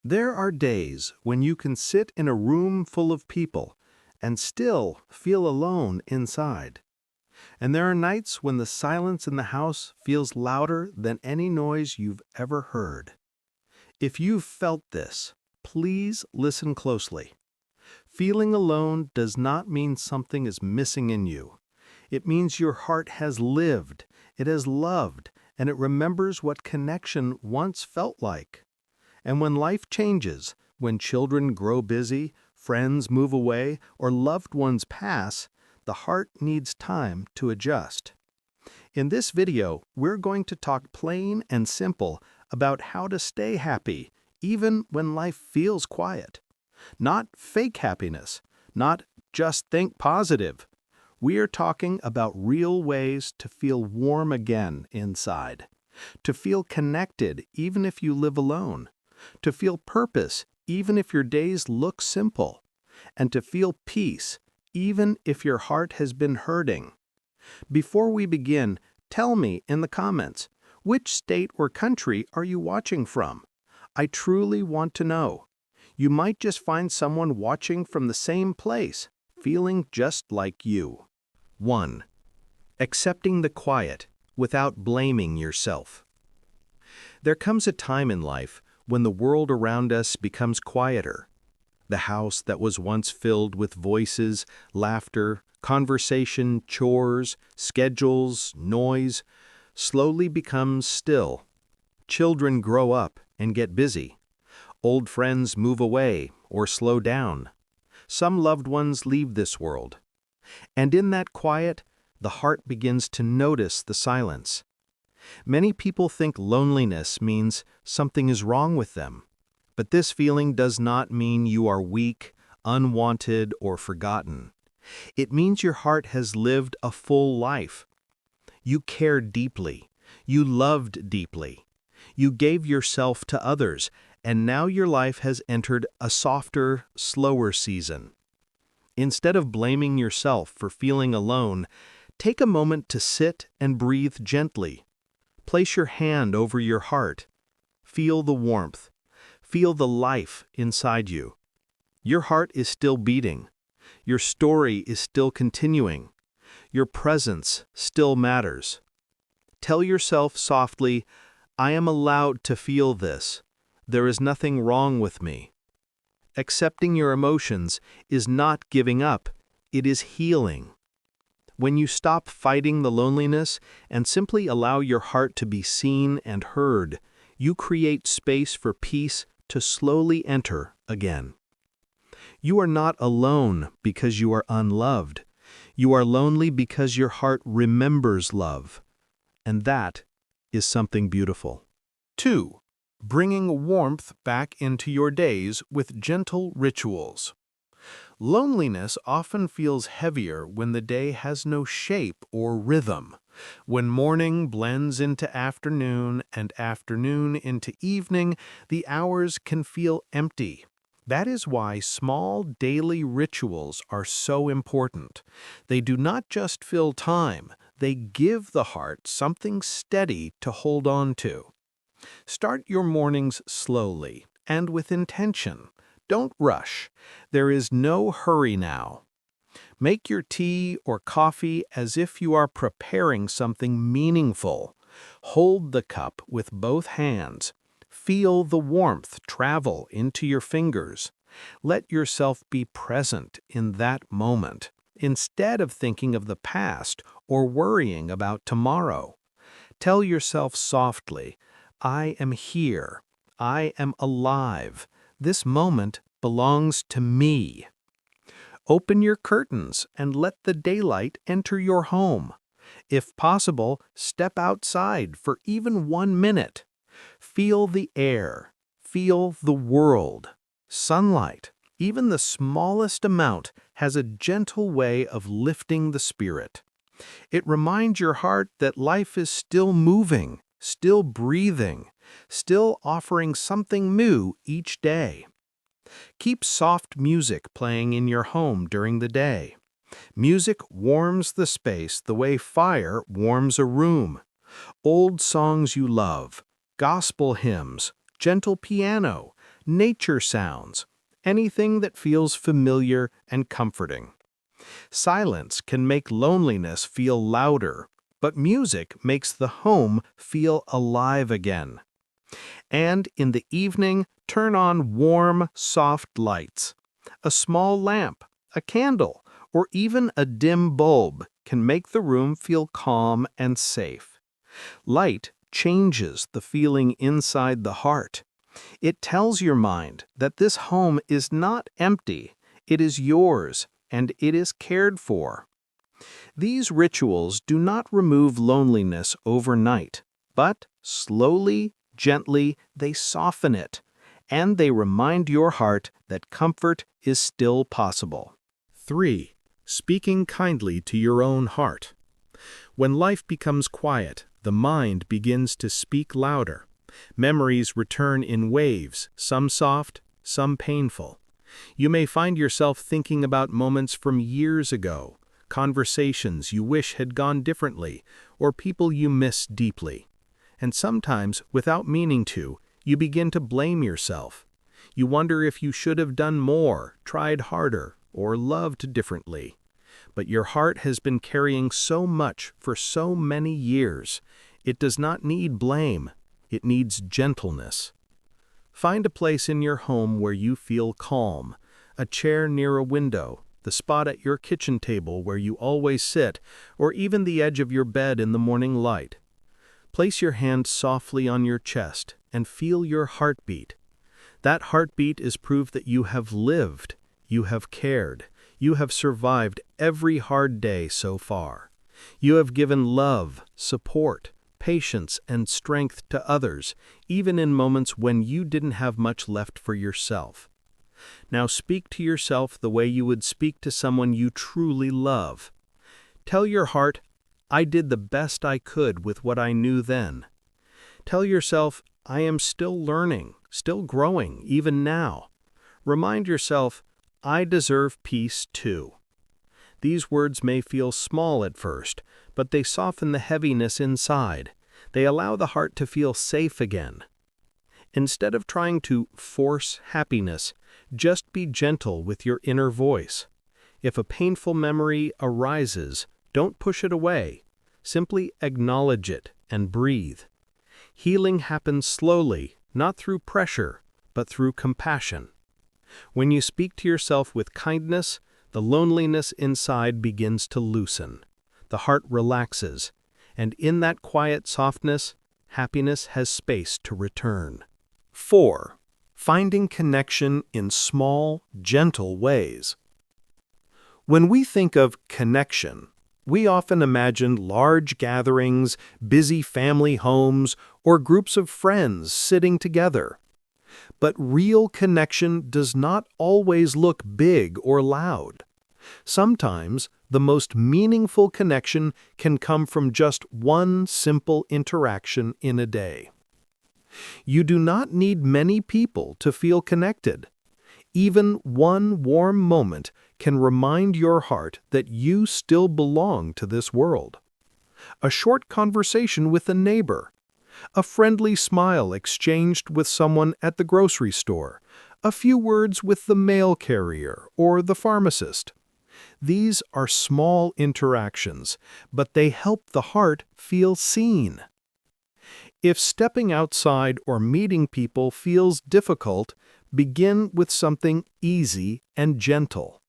There are days when you can sit in a room full of people and still feel alone inside. And there are nights when the silence in the house feels louder than any noise you've ever heard. If you've felt this, please listen closely. Feeling alone does not mean something is missing in you. It means your heart has lived, it has loved, and it remembers what connection once felt like. And when life changes, when children grow busy, friends move away, or loved ones pass, the heart needs time to adjust. In this video, we're going to talk plain and simple about how to stay happy, even when life feels quiet. Not fake happiness, not just think positive. We are talking about real ways to feel warm again inside, to feel connected even if you live alone, to feel purpose even if your days look simple, and to feel peace even if your heart has been hurting. Before we begin, tell me in the comments, which state or country are you watching from? I truly want to know. You might just find someone watching from the same place, feeling just like you. 1. Accepting the quiet without blaming yourself. There comes a time in life when the world around us becomes quieter. The house that was once filled with voices, laughter, conversation, chores, schedules, noise, slowly becomes still. Children grow up and get busy. Old friends move away or slow down. Some loved ones leave this world. And in that quiet, the heart begins to notice the silence. Many people think loneliness means something is wrong with them. But this feeling does not mean you are weak, unwanted, or forgotten. It means your heart has lived a full life. You cared deeply. You loved deeply. You gave yourself to others, and now your life has entered a softer, slower season. Instead of blaming yourself for feeling alone, take a moment to sit and breathe gently. Place your hand over your heart. Feel the warmth. Feel the life inside you. Your heart is still beating. Your story is still continuing. Your presence still matters. Tell yourself softly, I am allowed to feel this. There is nothing wrong with me. Accepting your emotions is not giving up. It is healing. When you stop fighting the loneliness and simply allow your heart to be seen and heard, you create space for peace to slowly enter again. You are not alone because you are unloved. You are lonely because your heart remembers love. And that is something beautiful. 2. Bringing warmth back into your days with gentle rituals. Loneliness often feels heavier when the day has no shape or rhythm. When morning blends into afternoon and afternoon into evening, the hours can feel empty. That is why small daily rituals are so important. They do not just fill time, they give the heart something steady to hold on to. Start your mornings slowly and with intention. Don't rush. There is no hurry now. Make your tea or coffee as if you are preparing something meaningful. Hold the cup with both hands. Feel the warmth travel into your fingers. Let yourself be present in that moment, instead of thinking of the past or worrying about tomorrow. Tell yourself softly, I am here. I am alive. This moment belongs to me. Open your curtains and let the daylight enter your home. If possible, step outside for even 1 minute. Feel the air. Feel the world. Sunlight, even the smallest amount, has a gentle way of lifting the spirit. It reminds your heart that life is still moving, still breathing, still offering something new each day. Keep soft music playing in your home during the day. Music warms the space the way fire warms a room. Old songs you love, gospel hymns, gentle piano, nature sounds, anything that feels familiar and comforting. Silence can make loneliness feel louder, but music makes the home feel alive again. And in the evening, turn on warm, soft lights. A small lamp, a candle, or even a dim bulb can make the room feel calm and safe. Light changes the feeling inside the heart. It tells your mind that this home is not empty, it is yours, and it is cared for. These rituals do not remove loneliness overnight, but slowly, gently, they soften it, and they remind your heart that comfort is still possible. 3. Speaking kindly to your own heart. When life becomes quiet, the mind begins to speak louder. Memories return in waves, some soft, some painful. You may find yourself thinking about moments from years ago, conversations you wish had gone differently, or people you miss deeply. And sometimes, without meaning to, you begin to blame yourself. You wonder if you should have done more, tried harder, or loved differently. But your heart has been carrying so much for so many years. It does not need blame. It needs gentleness. Find a place in your home where you feel calm, a chair near a window, the spot at your kitchen table where you always sit, or even the edge of your bed in the morning light. Place your hand softly on your chest and feel your heartbeat. That heartbeat is proof that you have lived, you have cared, you have survived every hard day so far. You have given love, support, patience, and strength to others, even in moments when you didn't have much left for yourself. Now speak to yourself the way you would speak to someone you truly love. Tell your heart, I did the best I could with what I knew then. Tell yourself, I am still learning, still growing, even now. Remind yourself, I deserve peace too. These words may feel small at first, but they soften the heaviness inside. They allow the heart to feel safe again. Instead of trying to force happiness, just be gentle with your inner voice. If a painful memory arises, don't push it away. Simply acknowledge it and breathe. Healing happens slowly, not through pressure, but through compassion. When you speak to yourself with kindness, the loneliness inside begins to loosen. The heart relaxes, and in that quiet softness, happiness has space to return. 4. Finding connection in small, gentle ways. When we think of connection, we often imagine large gatherings, busy family homes, or groups of friends sitting together. But real connection does not always look big or loud. Sometimes, the most meaningful connection can come from just one simple interaction in a day. You do not need many people to feel connected. Even one warm moment can remind your heart that you still belong to this world. A short conversation with a neighbor, a friendly smile exchanged with someone at the grocery store, a few words with the mail carrier or the pharmacist. These are small interactions, but they help the heart feel seen. If stepping outside or meeting people feels difficult, begin with something easy and gentle.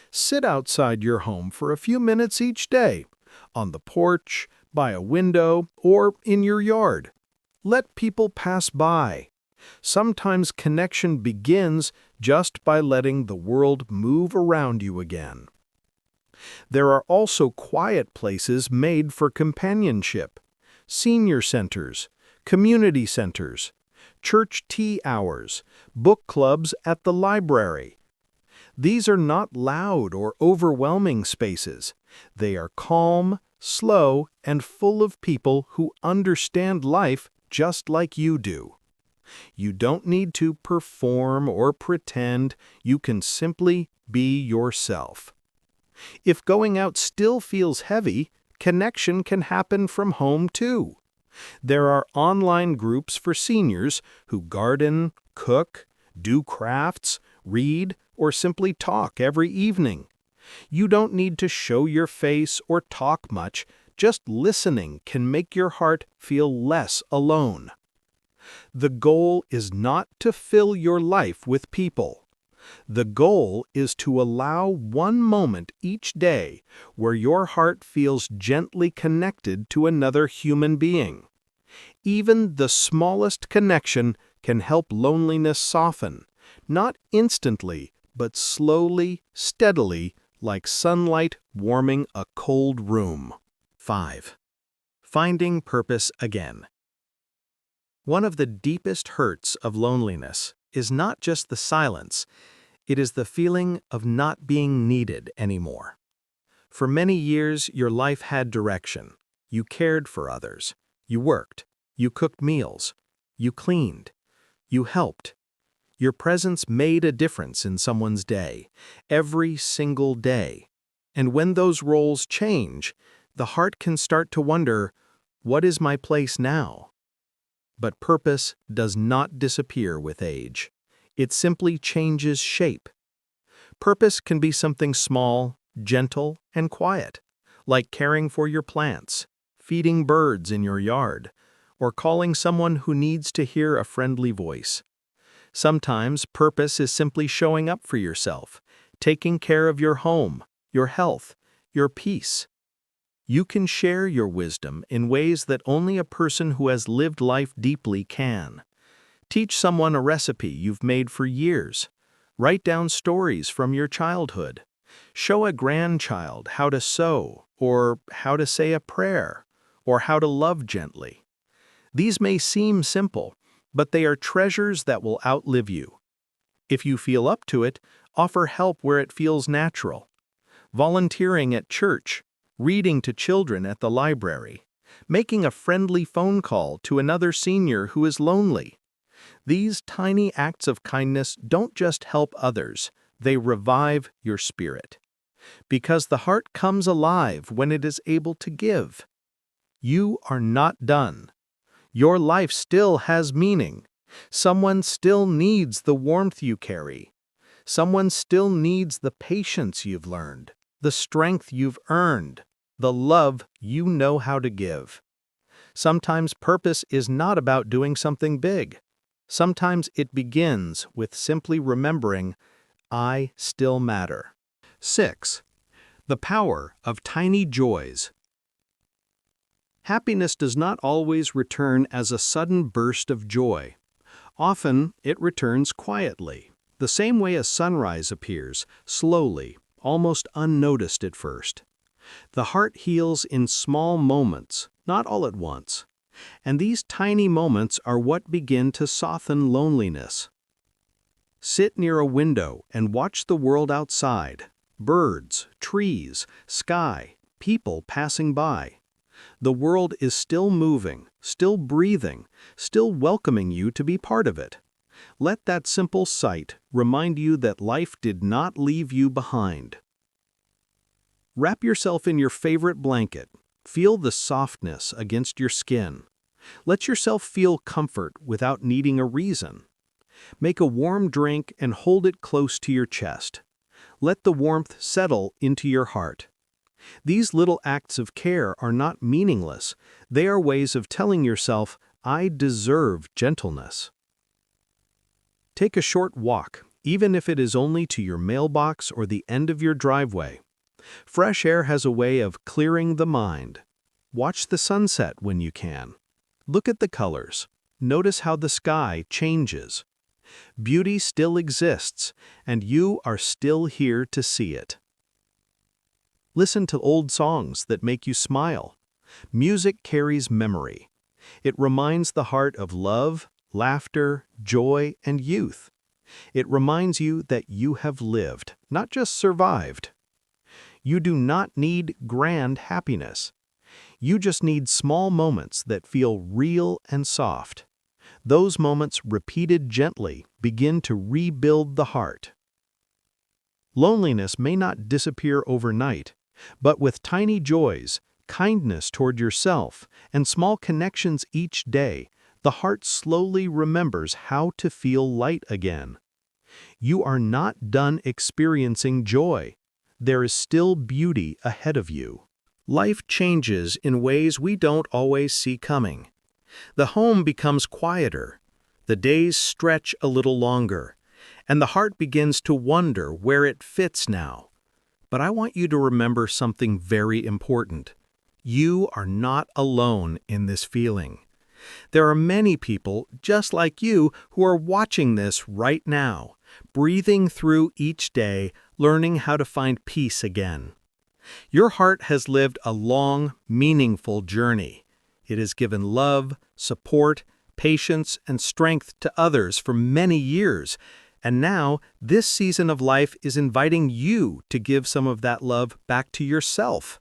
Sit outside your home for a few minutes each day, on the porch, by a window, or in your yard. Let people pass by. Sometimes connection begins just by letting the world move around you again. There are also quiet places made for companionship. Senior centers, community centers, church tea hours, book clubs at the library. These are not loud or overwhelming spaces. They are calm, slow, and full of people who understand life just like you do. You don't need to perform or pretend. You can simply be yourself. If going out still feels heavy, connection can happen from home too. There are online groups for seniors who garden, cook, do crafts, read, or simply talk every evening. You don't need to show your face or talk much. Just listening can make your heart feel less alone. The goal is not to fill your life with people. The goal is to allow one moment each day where your heart feels gently connected to another human being. Even the smallest connection can help loneliness soften, not instantly, but slowly, steadily, like sunlight warming a cold room. 5. Finding purpose again. One of the deepest hurts of loneliness is not just the silence, it is the feeling of not being needed anymore. For many years, your life had direction. You cared for others. You worked. You cooked meals. You cleaned. You helped. Your presence made a difference in someone's day, every single day. And when those roles change, the heart can start to wonder, what is my place now? But purpose does not disappear with age. It simply changes shape. Purpose can be something small, gentle, and quiet, like caring for your plants, feeding birds in your yard, or calling someone who needs to hear a friendly voice. Sometimes purpose is simply showing up for yourself, taking care of your home, your health, your peace. You can share your wisdom in ways that only a person who has lived life deeply can. Teach someone a recipe you've made for years. Write down stories from your childhood. Show a grandchild how to sew, or how to say a prayer, or how to love gently. These may seem simple, but they are treasures that will outlive you. If you feel up to it, offer help where it feels natural. Volunteering at church, reading to children at the library, making a friendly phone call to another senior who is lonely. These tiny acts of kindness don't just help others, they revive your spirit. Because the heart comes alive when it is able to give. You are not done. Your life still has meaning. Someone still needs the warmth you carry. Someone still needs the patience you've learned, the strength you've earned, the love you know how to give. Sometimes purpose is not about doing something big. Sometimes it begins with simply remembering, I still matter. 6. The power of tiny joys. Happiness does not always return as a sudden burst of joy. Often, it returns quietly, the same way a sunrise appears, slowly, almost unnoticed at first. The heart heals in small moments, not all at once. And these tiny moments are what begin to soften loneliness. Sit near a window and watch the world outside. Birds, trees, sky, people passing by. The world is still moving, still breathing, still welcoming you to be part of it. Let that simple sight remind you that life did not leave you behind. Wrap yourself in your favorite blanket. Feel the softness against your skin. Let yourself feel comfort without needing a reason. Make a warm drink and hold it close to your chest. Let the warmth settle into your heart. These little acts of care are not meaningless. They are ways of telling yourself, I deserve gentleness. Take a short walk, even if it is only to your mailbox or the end of your driveway. Fresh air has a way of clearing the mind. Watch the sunset when you can. Look at the colors. Notice how the sky changes. Beauty still exists, and you are still here to see it. Listen to old songs that make you smile. Music carries memory. It reminds the heart of love, laughter, joy, and youth. It reminds you that you have lived, not just survived. You do not need grand happiness. You just need small moments that feel real and soft. Those moments, repeated gently, begin to rebuild the heart. Loneliness may not disappear overnight, but with tiny joys, kindness toward yourself, and small connections each day, the heart slowly remembers how to feel light again. You are not done experiencing joy. There is still beauty ahead of you. Life changes in ways we don't always see coming. The home becomes quieter, the days stretch a little longer, and the heart begins to wonder where it fits now. But I want you to remember something very important. You are not alone in this feeling. There are many people just like you who are watching this right now, breathing through each day, learning how to find peace again. Your heart has lived a long, meaningful journey. It has given love, support, patience, and strength to others for many years, and now this season of life is inviting you to give some of that love back to yourself.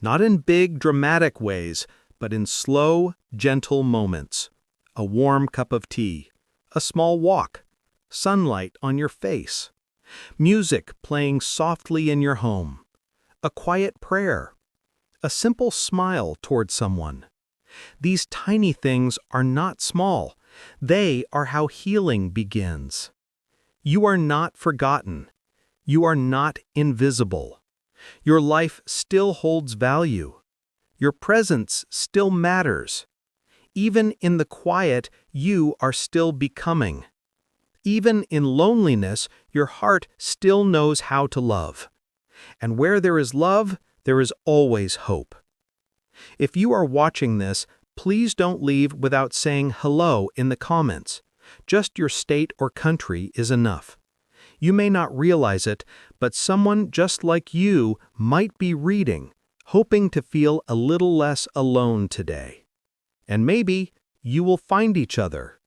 Not in big, dramatic ways, but in slow, gentle moments. A warm cup of tea, a small walk, sunlight on your face, music playing softly in your home, a quiet prayer, a simple smile toward someone. These tiny things are not small. They are how healing begins. You are not forgotten. You are not invisible. Your life still holds value. Your presence still matters. Even in the quiet, you are still becoming. Even in loneliness, your heart still knows how to love. And where there is love, there is always hope. If you are watching this, please don't leave without saying hello in the comments. Just your state or country is enough. You may not realize it, but someone just like you might be reading, hoping to feel a little less alone today. And maybe you will find each other